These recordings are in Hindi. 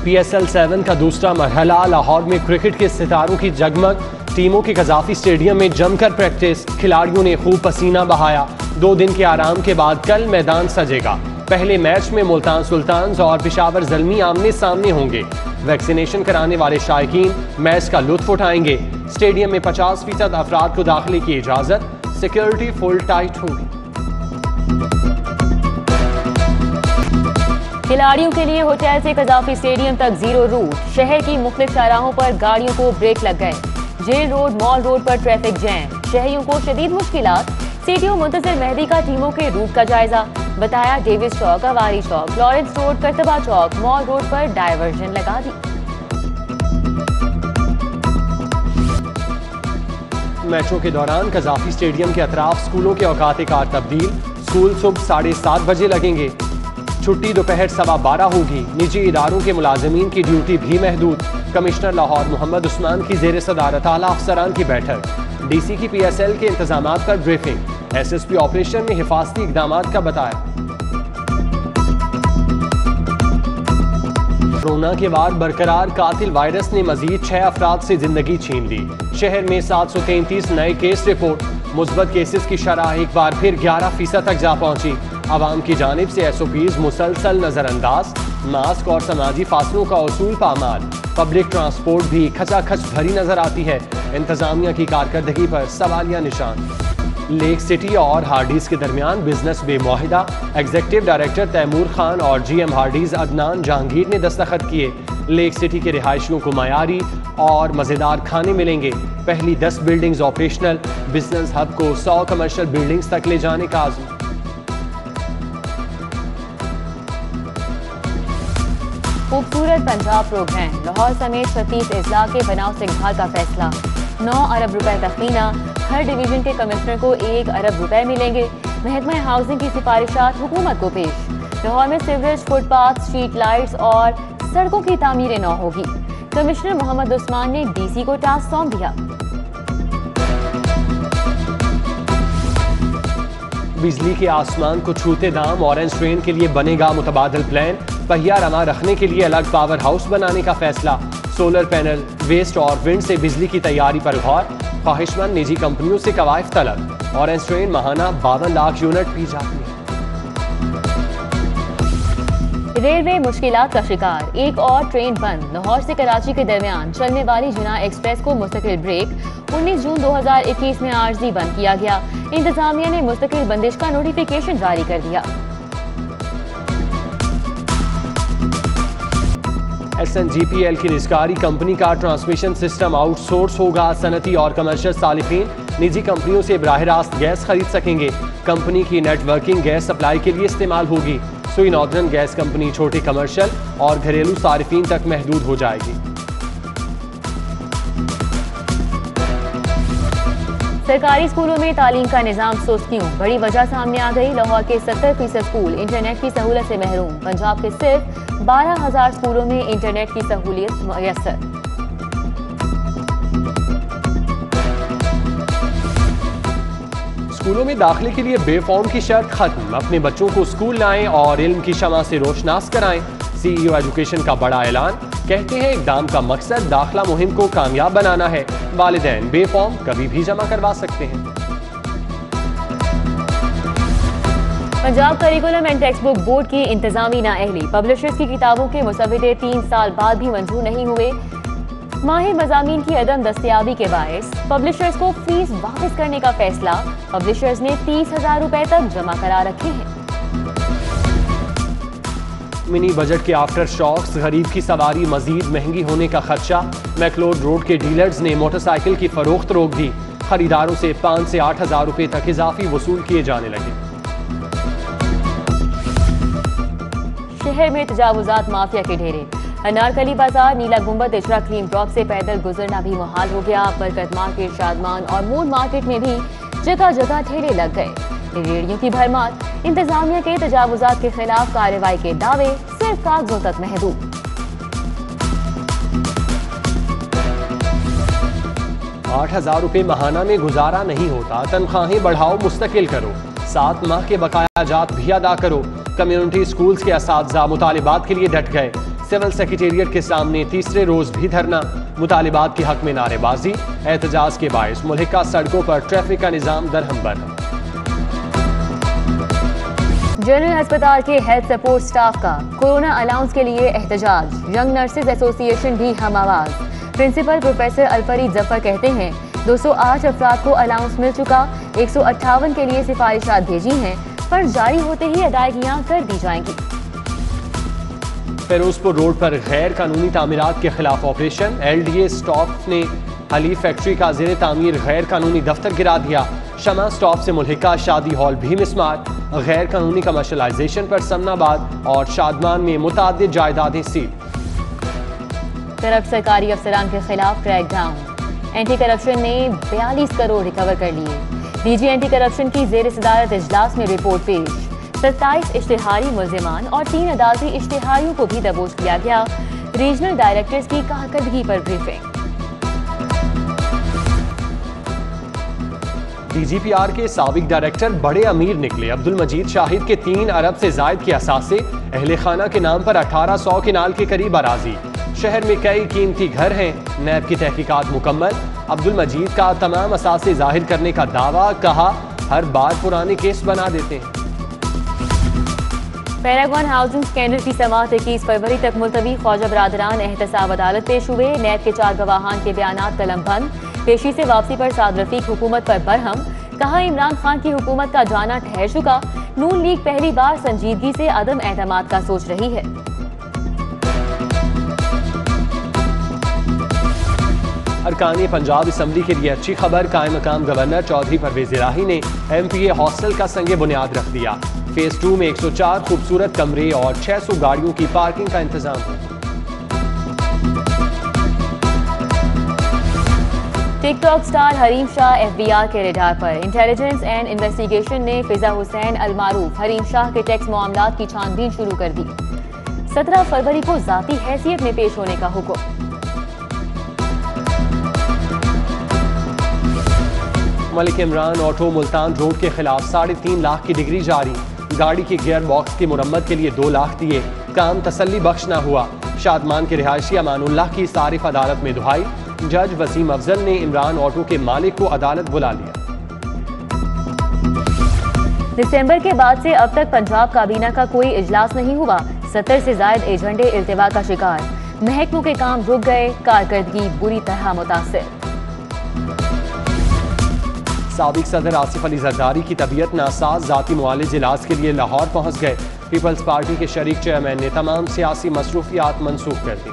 PSL 7 का दूसरा मरहला लाहौर में क्रिकेट के सितारों की जगमग, टीमों के कजाफी स्टेडियम में जमकर प्रैक्टिस, खिलाड़ियों ने खूब पसीना बहाया। 2 दिन के आराम के बाद कल मैदान सजेगा। पहले मैच में मुल्तान सुल्तान्स और पेशावर ज़ल्मी आमने सामने होंगे। वैक्सीनेशन कराने वाले शायकीन मैच का लुत्फ उठाएंगे। स्टेडियम में 50% अफराद को दाखिले की इजाज़त, सिक्योरिटी फुल टाइट होगी। खिलाड़ियों के लिए होटल से कजाफी स्टेडियम तक जीरो रूट। शहर की मुख्तलिफ शाहराहों पर गाड़ियों को ब्रेक लग गए। जेल रोड, मॉल रोड पर ट्रैफिक जैम, शहरियों को शदीद मुश्किलात। सीटीओ मुंतज़िर मेहदी का टीमों के रूट का जायजा, बताया डेविस चौक, अवारी चौक, लॉरेंस रोड, करतबा चौक, मॉल रोड पर डायवर्जन लगा दी। मैचों के दौरान कजाफी स्टेडियम के अतराफ स्कूलों के औकात कार तब्दील। स्कूल सुबह 7:30 बजे लगेंगे। छुट्टी दोपहर 12:15 होगी। निजी इदारों के मुलाजमीन की ड्यूटी भी महदूद। कमिश्नर लाहौर मोहम्मद उस्मान की जेर सदारत आला अफसरान की बैठक। DC की PSL के इंतजामात पर ब्रीफिंग। SSP ऑपरेशन में हिफाजती इकदामात का बताया। कोरोना के बाद बरकरार कातिल वायरस ने मजीद 6 अफराद से जिंदगी छीन ली। शहर में 733 नए केस रिपोर्ट। मुस्बत केसेस की शरह एक बार फिर 11% तक जा पहुंची। आवाम की जानिब से SOPs मुसलसल नजरअंदाज। मास्क और समाजी फासलों का उसूल पामाल। पब्लिक ट्रांसपोर्ट भी खचाखच भरी नजर आती है। इंतजामिया की कारकर्दगी पर सवालिया निशान। लेक सिटी और हार्डीज के दरमियान बिजनेस बेमुआहिदा। एग्जीक्यूटिव डायरेक्टर तैमूर खान और GM हार्डीज अदनान जहांगीर ने दस्तखत किए। लेक सिटी के रिहायशियों को मयारी और मजेदार खाने मिलेंगे। पहली 10 बिल्डिंग्स ऑपरेशनल। बिजनेस हब को 100 कमर्शियल बिल्डिंग्स तक ले जाने का आज़म। खूबसूरत पंजाब प्रोग्राम, लाहौर समेत 36 अजला के बनाव से घाल का फैसला। 9 अरब रुपए तखमीना। हर डिवीजन के कमिश्नर को 1 अरब रुपए मिलेंगे। महकमा हाउसिंग की सिफारिशात हुकूमत को पेश। लाहौर में सीवरेज, फुटपाथ, स्ट्रीट लाइट्स और सड़कों की तामीरें न होगी। कमिश्नर मोहम्मद उस्मान ने DC को टास्क सौंप दिया। बिजली के आसमान को छूते दाम, ऑरेंज ट्रेन के लिए बनेगा मुतबादल प्लान। पहिया रमा रखने के लिए अलग पावर हाउस बनाने का फैसला। सोलर पैनल, वेस्ट और विंड से बिजली की तैयारी पर गौर। ख्वाहिशमंद निजी कंपनियों से कवायद तलब। ऑरेंज ट्रेन माहाना 52 लाख यूनिट पी जाती है। रेलवे मुश्किलात का शिकार, एक और ट्रेन बंद। लाहौर से कराची के दरमियान चलने वाली जिना एक्सप्रेस को मुस्तकिल ब्रेक। 19 जून 2021 में आर्जी बंद किया गया। इंतजामिया ने मुस्तकिल बंदिश का नोटिफिकेशन जारी कर दिया। SNGPL की निजकारी कंपनी का ट्रांसमिशन सिस्टम आउटसोर्स होगा। सनती और कमर्शियल सालिफीन निजी कंपनियों से बराह रास्त गैस खरीद सकेंगे। कंपनी की नेटवर्किंग गैस सप्लाई के लिए इस्तेमाल होगी। सुई नॉर्दर्न गैस कंपनी छोटे कमर्शियल और घरेलू सारिफीन तक महदूद हो जाएगी। सरकारी स्कूलों में तालीम का निजाम सुस्त क्यों? बड़ी वजह सामने आ गई। लाहौर के 70% स्कूल इंटरनेट की सहूलत से महरूम। पंजाब के सिर्फ 12,000 स्कूलों में इंटरनेट की सहूलियत मुयस्सर। स्कूलों में दाखिले के लिए बेफॉर्म की शर्त खत्म। अपने बच्चों को स्कूल लाएं और इल्म की शमा से रोशनास कराएं। CEO एजुकेशन का बड़ा ऐलान। कहते हैं इक़दाम का मकसद दाखिला मुहिम को कामयाब बनाना है। वालिदैन बेफॉर्म कभी भी जमा करवा सकते हैं। Punjab curriculum and text book board की इंतजामी नाअहली। पब्लिशर्स की किताबों के मुसव्विदे 3 साल बाद भी मंजूर नहीं हुए। माहिर मज़ामीन की अदम दस्तयाबी के बायस पब्लिशर्स को फीस वापस करने का फैसला। पब्लिशर्स ने 30,000 रुपए तक जमा करा रखे हैं। मिनी बजट के आफ्टर शॉक्स, गरीब की सवारी मजीद महंगी होने का खदशा। मैकलोड रोड के डीलर्स ने मोटरसाइकिल की फरोख्त रोक दी। खरीदारों से 5 से 8,000 रुपए तक इजाफी वसूल किए जाने लगे। शहर में तजावुजात माफिया के ढेरे। अनारकली बाजार, नीला गुंबद, इजरा क्रीम ड्रॉप से पैदल गुजरना भी मुहाल हो गया। बरकत मार्केट, शादमान और मून मार्केट में भी जगह जगह ठेले लग गए। रेडियो की भरमार। इंतजामिया के तजावुजात के खिलाफ कार्रवाई के दावे सिर्फ कागजों तक महदूद। 8,000 रुपए महाना में गुजारा नहीं होता। तनख्वाहें बढ़ाओ, मुस्तकिल करो। 7 माह के बकाया जात भी अदा करो। कम्युनिटी स्कूल्स के असातिज़ा मुतालिबात के लिए डट गए। सिविल सेक्रेटेरिएट के सामने तीसरे रोज भी धरना, मुतालिबात के हक में नारेबाजी, एहतजाज के बायस मुल्हिका सड़कों पर ट्रैफिक का निजाम दरहम बरहम। जनरल अस्पताल के हेल्थ सपोर्ट स्टाफ का कोरोना अलाउंस के लिए एहतजाज, यंग नर्सेज एसोसिएशन भी हम आवाज। प्रिंसिपल प्रोफेसर अलफरीद जफर कहते हैं 208 अफराद को अलाउंस मिल चुका, 158 के लिए सिफारिशात भेजी हैं, पर जारी होते ही अदायगियां कर दी जाएंगी। फिरोजपुर रोड पर गैर कानूनी तामीरात के खिलाफ ऑपरेशन, LDA स्टॉप ने हली फैक्ट्री का ज़ेर तामीर गैर कानूनी दफ्तर गिरा दिया। शमा स्टॉप से मुल्हिका शादी हॉल भी मिसमार, गैर कानूनी कमर्शलाइजेशन पर समनाबाद और शादमान में मुताद्दिद जायदादें सील। तरफ सरकारी अफसरान के खिलाफ क्रैकडाउन, एंटी करप्शन ने 42 करोड़ रिकवर कर लिए। DG एंटी करप्शन की जेर सदारत इजलास में रिपोर्ट पेश, 27 इश्तिहारी मुल्जिमान और 3 अदालती इश्तिहारियों को भी दबोच किया गया। रीजनल डायरेक्टर्स की कारकर्दगी पर ब्रीफिंग। DGPR के साबिक डायरेक्टर बड़े अमीर निकले। अब्दुल मजीद शाहिद के 3 अरब से जायद के असासे, अहले खाना के नाम पर 1800 किनाल के करीब अराजी। शहर में कई कीमती घर हैं। नैब की तहकीकात मुकम्मल। अब्दुल मजीद का तमाम असासे जाहिर करने का दावा, कहा हर बार पुराने केस बना देते हैं। पैरागॉन हाउसिंग स्कैंडल की समाअत 21 फरवरी तक मुलतवी, ख्वाजा बरादरान एहतसाब अदालत पेश हुए। नैब के 4 गवाहान के बयानात कलमबंद, पेशी से वापसी पर साद रफीक हुकूमत पर बरहम, कहा इमरान खान की हुकूमत का जाना ठहर चुका। नून लीग पहली बार संजीदगी से अदम एतमाद का सोच रही है। अरकान पंजाब असम्बली के लिए अच्छी खबर, कायम मकाम गवर्नर चौधरी परवेज इलाही ने MPA हॉस्टल का संगे बुनियाद रख दिया। फेज 2 में 104 खूबसूरत कमरे और 600 गाड़ियों की पार्किंग का इंतजाम है। TikTok star Hareem Shah FBI के रेडार पर, इंटेलिजेंस एंड इन्वेस्टिगेशन ने फिजा हुसैन अल मारूफ हरीम शाह के टैक्स मामलात की छानबीन शुरू कर दी। 17 फरवरी को जाती हैसियत में पेश होने का हुक्म। मलिक इमरान ऑटो मुल्तान रोड के खिलाफ 3.5 लाख की डिग्री जारी। गाड़ी के गियर बॉक्स की मुरम्मत के लिए 2 लाख दिए, काम तसल्ली बख्श न हुआ। शादमान के रिहायशी अमानुल्लाह की सारिफ अदालत में दुहाई। जज वसीम अफजल ने इमरान ऑटो के मालिक को अदालत बुला लिया। दिसंबर के बाद से अब तक पंजाब काबीना का कोई इजलास नहीं हुआ। 70 से जायद एजेंडे इल्तिवा का शिकार, महकमों के काम रुक गए, कारकर्दगी बुरी तरह मुतासिर। साबिक सदर आसिफ अली जरदारी की तबीयत नासाज, जाती मुआलिज इलाज के लिए लाहौर पहुंच गए। पीपल्स पार्टी के शरीक चेयरमैन ने तमाम सियासी मसरूफियात मनसूख कर दी।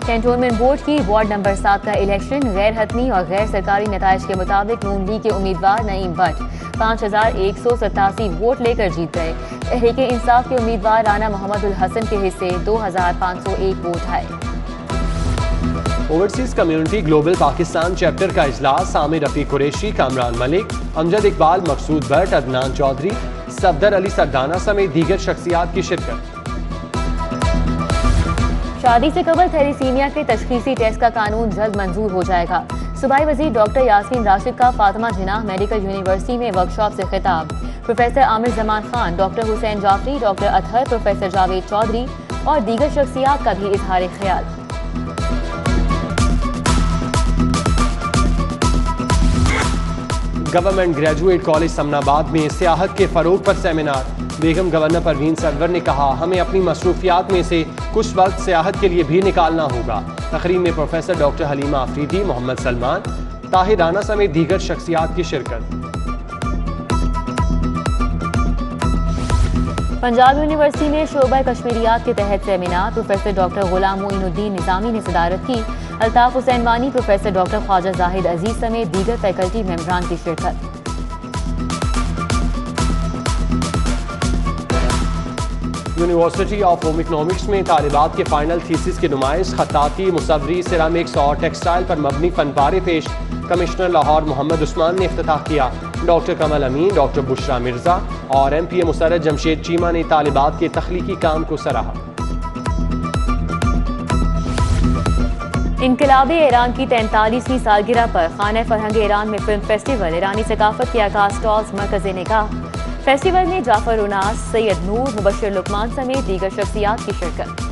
कैंटोनमेंट बोर्ड की वार्ड नंबर 7 का इलेक्शन, गैर हतमी और गैर सरकारी नताइज के मुताबिक नून लीग के उम्मीदवार नईम भट्ट 5187 वोट लेकर जीत गए। तहरीक इंसाफ के उम्मीदवार राना मोहम्मद उल हसन के हिस्से 2501 वोट आए। Overseas community global Pakistan chapter का इजलास, आमिर रफीक कुरैशी, कामरान मलिक, अमजद इकबाल, मकसूद भट्ट, अदनान चौधरी, सफदर अली सरदाना समेत दीगर शख्सियात की शिरकत। शादी से कबल थैलीसीमिया के तशखीसी टेस्ट का कानून जल्द मंजूर हो जाएगा। सूबाई वजीर डॉक्टर यास्मीन राशिद का फातिमा जिनाह मेडिकल यूनिवर्सिटी में वर्कशॉप से खिताब। Professor Aamir Zaman Khan, doctor Hussain Jafri, doctor Athar, professor Javed Chaudhry और दीगर शख्सियात का भी इजहार ख्याल। गवर्नमेंट ग्रेजुएट कॉलेज समनाबाद में सियाहत के फरोग पर सेमिनार। बेगम गवर्नर परवीन सरवर ने कहा, हमें अपनी मसरूफियात में से कुछ वक्त सियाहत के लिए भी निकालना होगा। तकरीब में प्रोफेसर डॉक्टर हलीमा आफरीदी, मोहम्मद सलमान, ताहिर राना समेत दीगर शख्सियात की शिरकत। पंजाब यूनिवर्सिटी में शोबा कश्मीरियात के तहत सेमिनार, प्रोफेसर डॉक्टर गुलाम मोइनुद्दीन निजामी ने सदारत की। अल्ताफ हुसैन वानी, प्रोफेसर डॉक्टर ख्वाजा जाहिद अजीज समेत दीगर फैकल्टी मेंबरान की शिरकत। यूनिवर्सिटी ऑफ होम इकनॉमिक्स में तालिबात के फाइनल थीसिस की नुमाइश, खताती, मुसवरी, सिरामिक्स और टेक्सटाइल पर मबनी फनपारे पेश। कमिश्नर लाहौर मोहम्मद उस्मान ने इफ्तिताह किया। डॉक्टर कमल अमीन, डॉक्टर बुशरा मिर्जा और MPA मुसर्रत जमशेद चीमा ने तालिबात के तख्लीकी काम को सराहा। इनकलाब ईरान की 43वीं सालगिरह पर खाना फरहंग ईरान में फिल्म फेस्टिवल, ईरानी सकाफत के आकाश स्टॉल्स, मरकज़ निगाह। फेस्टिवल में जाफर उनास, सैयद नूर, मुबश्शिर लुकमान समेत दीगर शख्सियात की शिरकत।